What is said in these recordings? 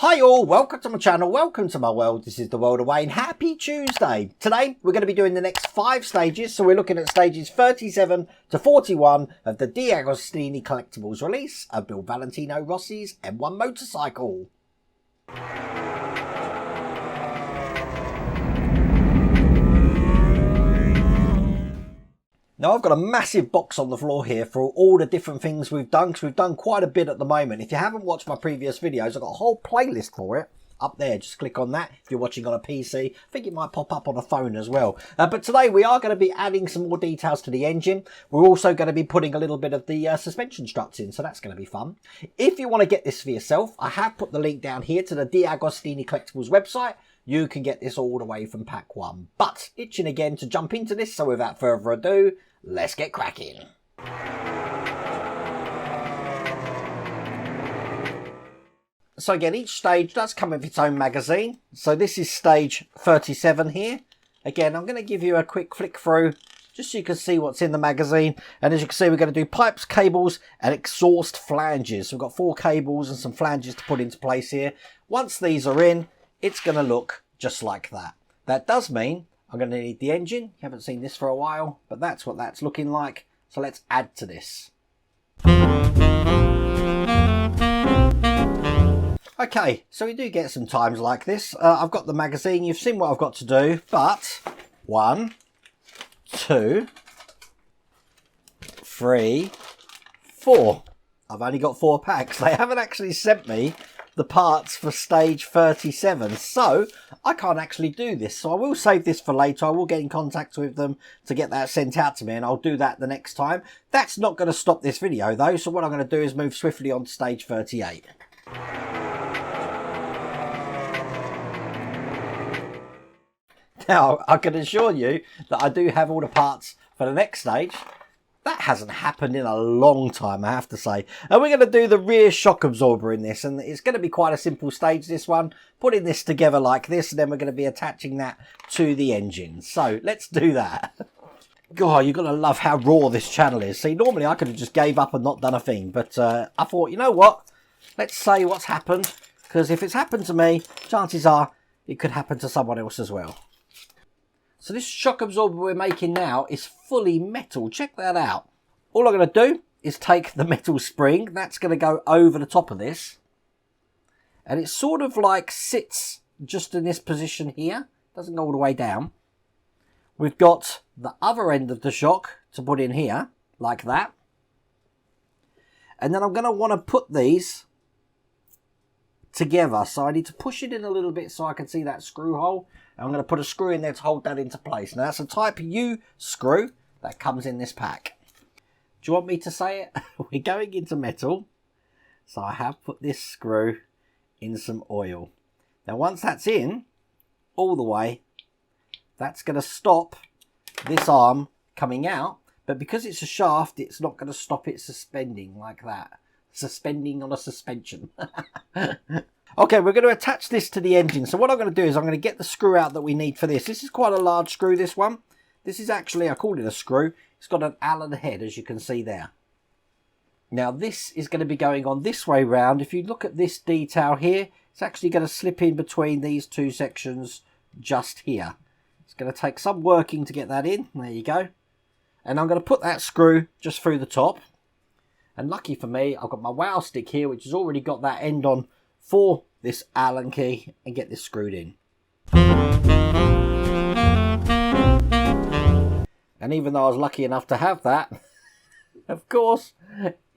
Hi all, welcome to my channel, welcome to my world. This is the world of Wayne. Happy Tuesday. Today we're going to be doing the next 5 stages, so we're looking at stages 37 to 41 of the Deagostini Collectables release of Valentino Rossi's M1 motorcycle. Now I've got a massive box on the floor here for all the different things we've done, because we've done quite a bit at the moment. If you haven't watched my previous videos, I've got a whole playlist for it up there. Just click on that if you're watching on a PC. I think it might pop up on a phone as well. But today we are going to be adding some more details to the engine. We're also going to be putting a little bit of the suspension struts in, so that's going to be fun. If you want to get this for yourself, I have put the link down here to the Deagostini Collectables website. You can get this all the way from pack 1. But itching again to jump into this, so without further ado, let's get cracking. So again, each stage does come with its own magazine. So this is stage 37 here. Again, I'm going to give you a quick flick through just so you can see what's in the magazine. And as you can see, we're going to do pipes, cables and exhaust flanges. So we've got 4 cables and some flanges to put into place here. Once these are in, it's going to look just like that. That does mean I'm going to need the engine. You haven't seen this for a while, but that's what that's looking like. So let's add to this. Okay, so we do get some times like this. I've got the magazine. You've seen what I've got to do, but 1, 2, 3, 4. I've only got 4 packs. They haven't actually sent me the parts for stage 37, so I can't actually do this. So I will save this for later. I will get in contact with them to get that sent out to me, and I'll do that the next time. That's not going to stop this video though, so what I'm going to do is move swiftly on to stage 38. Now, I can assure you that I do have all the parts for the next stage. That hasn't happened in a long time, I have to say. And we're going to do the rear shock absorber in this. And it's going to be quite a simple stage, this one. Putting this together like this, and then we're going to be attaching that to the engine. So, let's do that. God, you're going to love how raw this channel is. See, normally I could have just gave up and not done a thing. But I thought, you know what? Let's say what's happened. Because if it's happened to me, chances are it could happen to someone else as well. So this shock absorber we're making now is fully metal. Check that out. All I'm going to do is take the metal spring. That's going to go over the top of this. And it sort of like sits just in this position here. Doesn't go all the way down. We've got the other end of the shock to put in here, like that. And then I'm going to want to put these together. So I need to push it in a little bit so I can see that screw hole. I'm going to put a screw in there to hold that into place. Now that's a type U screw that comes in this pack. Do you want me to say it? We're going into metal. So I have put this screw in some oil. Now once that's in, all the way, that's going to stop this arm coming out. But because it's a shaft, it's not going to stop it suspending like that. Suspending on a suspension. Okay, we're going to attach this to the engine. So what I'm going to do is I'm going to get the screw out that we need for this. This is quite a large screw, this one. This is actually, I called it a screw. It's got an Allen head, as you can see there. Now this is going to be going on this way round. If you look at this detail here, it's actually going to slip in between these 2 sections just here. It's going to take some working to get that in. There you go. And I'm going to put that screw just through the top. And lucky for me, I've got my wow stick here, which has already got that end on for this Allen key, and get this screwed in. And even though I was lucky enough to have that, of course,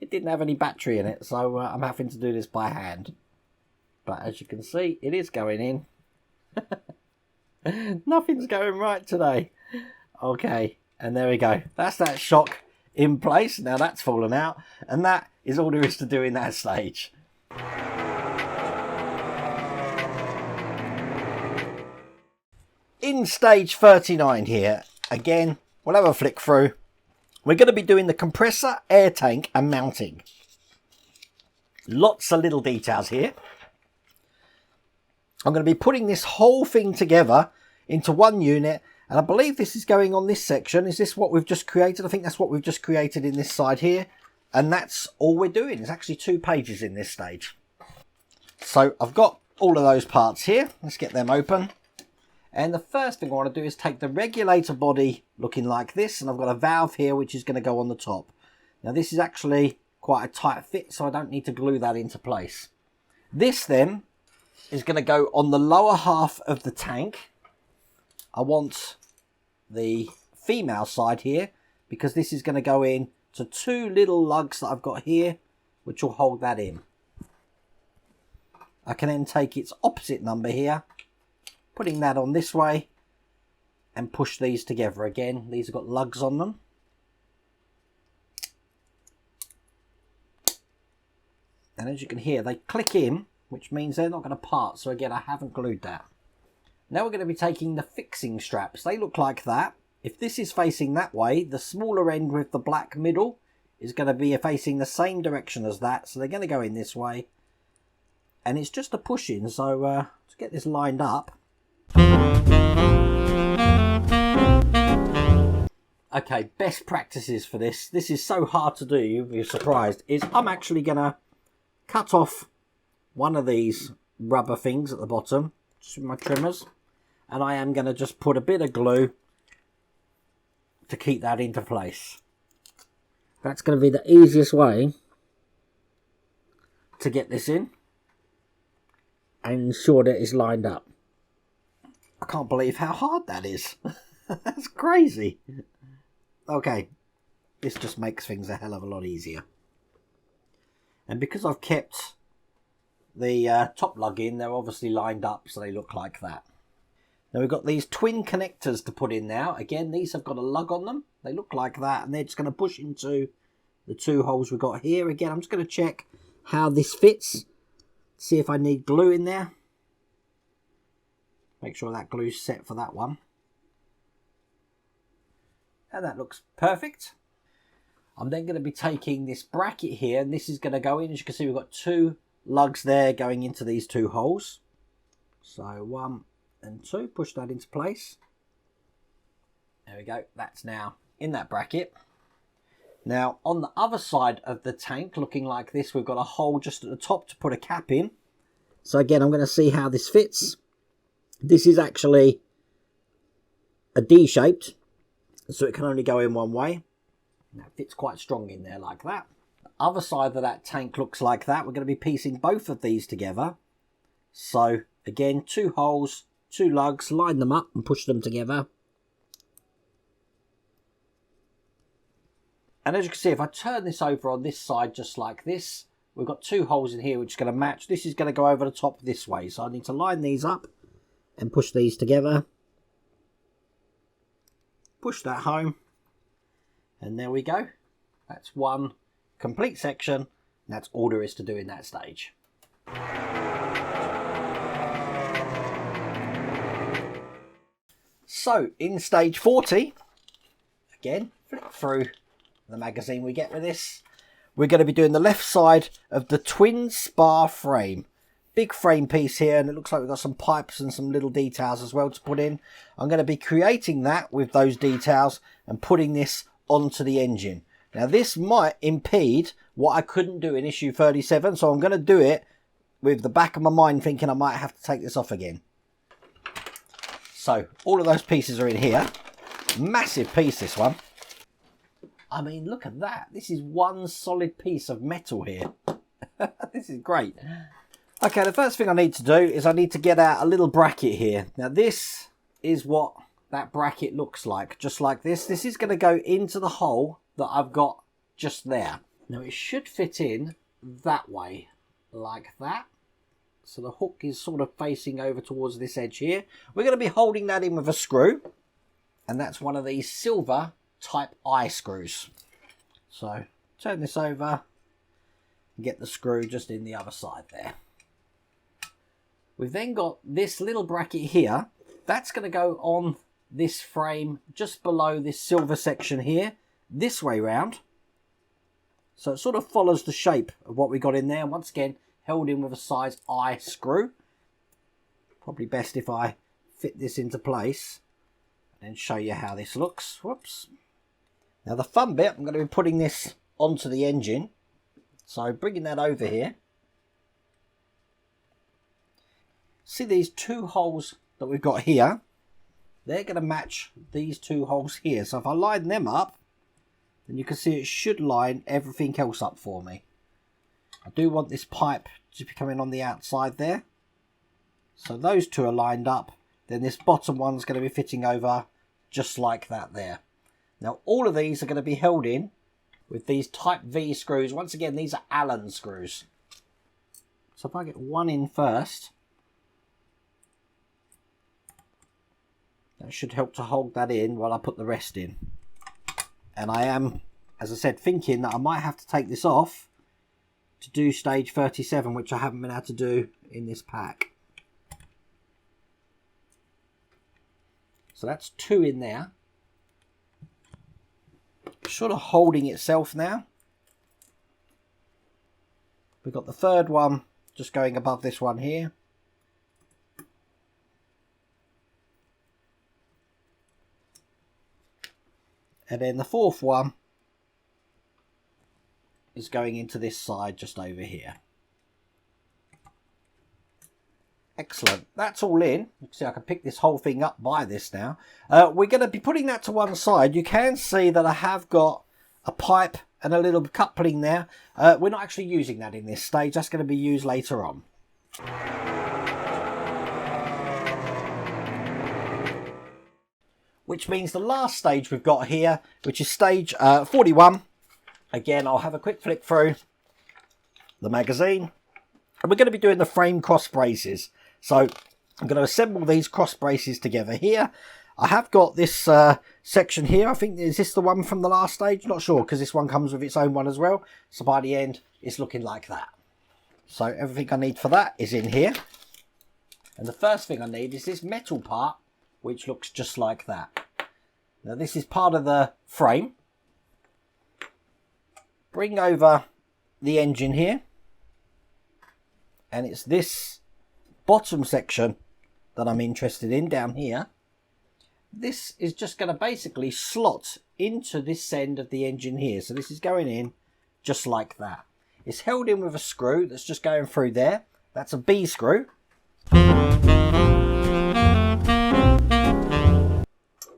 it didn't have any battery in it, so I'm having to do this by hand. But as you can see, it is going in. Nothing's going right today. Okay, and there we go. That's that shock in place. Now that's fallen out, and that is all there is to do in that stage. In stage 39 here, again, we'll have a flick through. We're going to be doing the compressor, air tank and mounting. Lots of little details here. I'm going to be putting this whole thing together into one unit, and I believe this is going on this section. Is this what we've just created? I think that's what we've just created in this side here. And that's all we're doing. There's actually 2 pages in this stage. So I've got all of those parts here. Let's get them open. And the first thing I want to do is take the regulator body looking like this, and I've got a valve here which is going to go on the top. Now this is actually quite a tight fit, so I don't need to glue that into place. This then is going to go on the lower half of the tank. I want the female side here because this is going to go in to two little lugs that I've got here which will hold that in. I can then take its opposite number here, putting that on this way, and push these together again. These have got lugs on them. And as you can hear, they click in, which means they're not going to part. So again, I haven't glued that. Now we're going to be taking the fixing straps. They look like that. If this is facing that way, the smaller end with the black middle is going to be facing the same direction as that. So they're going to go in this way. And it's just a push in. So to get this lined up. Okay, best practices for this. This is so hard to do, you'll be surprised. Is I'm actually going to cut off one of these rubber things at the bottom, just with my trimmers, and I am going to just put a bit of glue to keep that into place. That's going to be the easiest way to get this in and ensure that it's lined up. I can't believe how hard that is. That's crazy. Okay, this just makes things a hell of a lot easier. And because I've kept the top lug in, they're obviously lined up so they look like that. Now we've got these twin connectors to put in now. Again, these have got a lug on them. They look like that, and they're just going to push into the two holes we've got here. Again, I'm just going to check how this fits. See if I need glue in there. Make sure that glue's set for that one. And that looks perfect. I'm then going to be taking this bracket here, and this is going to go in. As you can see, we've got two lugs there going into these two holes. So 1 and 2, push that into place. There we go, that's now in that bracket. Now on the other side of the tank, looking like this, we've got a hole just at the top to put a cap in. So again, I'm going to see how this fits. This is actually a D-shaped, so it can only go in one way. Now it fits quite strong in there like that. The other side of that tank looks like that. We're going to be piecing both of these together. So again, two holes, two lugs, line them up and push them together. And as you can see, if I turn this over on this side just like this, we've got two holes in here which is going to match. This is going to go over the top this way. So I need to line these up and push these together. Push that home. And there we go. That's one complete section. And that's all there is to do in that stage. So in stage 40, again, flip through the magazine we get with this. We're going to be doing the left side of the twin spar frame. Big frame piece here, and it looks like we've got some pipes and some little details as well to put in. I'm going to be creating that with those details and putting this onto the engine. Now this might impede what I couldn't do in issue 37, so I'm going to do it with the back of my mind thinking I might have to take this off again. So all of those pieces are in here. Massive piece, this one. I mean, look at that. This is one solid piece of metal here. This is great. Okay, the first thing I need to do is I need to get out a little bracket here. Now this is what that bracket looks like, just like this. This is going to go into the hole that I've got just there. Now it should fit in that way, like that. So the hook is sort of facing over towards this edge here. We're going to be holding that in with a screw, and that's one of these silver type eye screws. So turn this over and get the screw just in the other side there. We've then got this little bracket here. That's going to go on this frame just below this silver section here, this way round. So it sort of follows the shape of what we got in there. Once again, held in with a size I screw. Probably best if I fit this into place and show you how this looks. Whoops. Now the fun bit, I'm going to be putting this onto the engine. So bringing that over here. See these two holes that we've got here? They're going to match these two holes here. So if I line them up, then you can see it should line everything else up for me. I do want this pipe to be coming on the outside there. So those two are lined up. Then this bottom one's going to be fitting over just like that there. Now all of these are going to be held in with these type V screws. Once again, these are Allen screws. So if I get one in first, that should help to hold that in while I put the rest in. And I am, as I said, thinking that I might have to take this off to do stage 37, which I haven't been able to do in this pack. So that's two in there. Sort of holding itself now. We've got the third one just going above this one here. And then the fourth one is going into this side just over here. Excellent. That's all in. You can see I can pick this whole thing up by this now. We're going to be putting that to one side. You can see that I have got a pipe and a little coupling there. We're not actually using that in this stage. That's going to be used later on. Which means the last stage we've got here, which is stage 41. Again, I'll have a quick flick through the magazine. And we're going to be doing the frame cross braces. So I'm going to assemble these cross braces together here. I have got this section here. I think, is this the one from the last stage? Not sure, because this one comes with its own one as well. So by the end, it's looking like that. So everything I need for that is in here. And the first thing I need is this metal part, which looks just like that. Now this is part of the frame. Bring over the engine here. And it's this bottom section that I'm interested in down here. This is just going to basically slot into this end of the engine here. So this is going in just like that. It's held in with a screw that's just going through there. That's a B screw.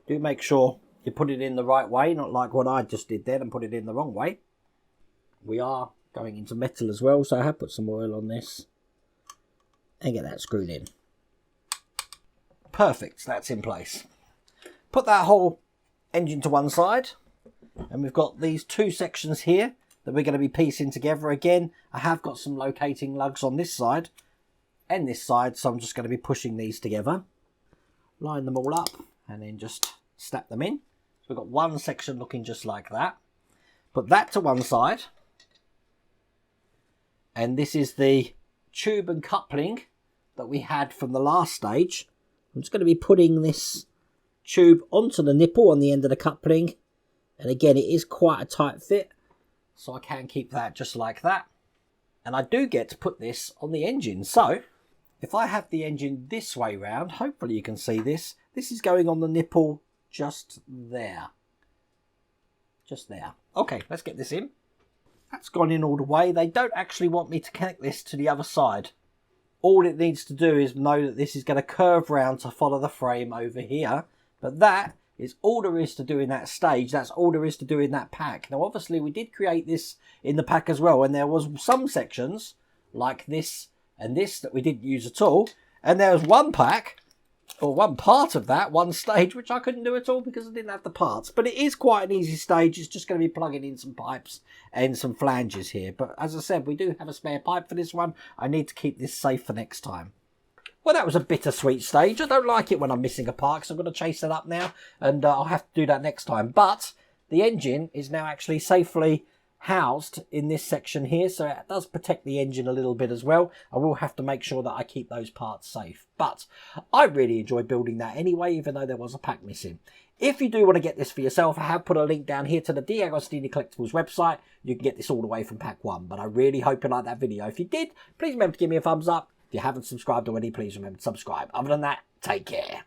Do make sure you put it in the right way, not like what I just did there and put it in the wrong way. We are going into metal as well, so I have put some oil on this and get that screwed in. Perfect, that's in place. Put that whole engine to one side, and we've got these two sections here that we're going to be piecing together. Again, I have got some locating lugs on this side and this side, so I'm just going to be pushing these together. Line them all up and then just snap them in. So we've got one section looking just like that. Put that to one side. And this is the tube and coupling that we had from the last stage. I'm just going to be putting this tube onto the nipple on the end of the coupling. And again, it is quite a tight fit, so I can keep that just like that. And I do get to put this on the engine. So if I have the engine this way round, hopefully you can see this. This is going on the nipple just there. Just there. Okay, let's get this in. That's gone in all the way. They don't actually want me to connect this to the other side. All it needs to do is know that this is going to curve round to follow the frame over here. But that is all there is to do in that stage. That's all there is to do in that pack. Now, obviously, we did create this in the pack as well. And there was some sections like this and this that we didn't use at all. And there was one pack, or one part of that, one stage, which I couldn't do at all because I didn't have the parts. But it is quite an easy stage. It's just going to be plugging in some pipes and some flanges here. But as I said, we do have a spare pipe for this one. I need to keep this safe for next time. Well, that was a bittersweet stage. I don't like it when I'm missing a part, so I'm going to chase it up now. And I'll have to do that next time. But the engine is now actually safely housed in this section here, so it does protect the engine a little bit as well. I will have to make sure that I keep those parts safe, but I really enjoyed building that anyway, even though there was a pack missing. If you do want to get this for yourself, I have put a link down here to the Deagostini Collectables website. You can get this all the way from pack 1, but I really hope you liked that video. If you did, please remember to give me a thumbs up. If you haven't subscribed already, please remember to subscribe. Other than that, take care.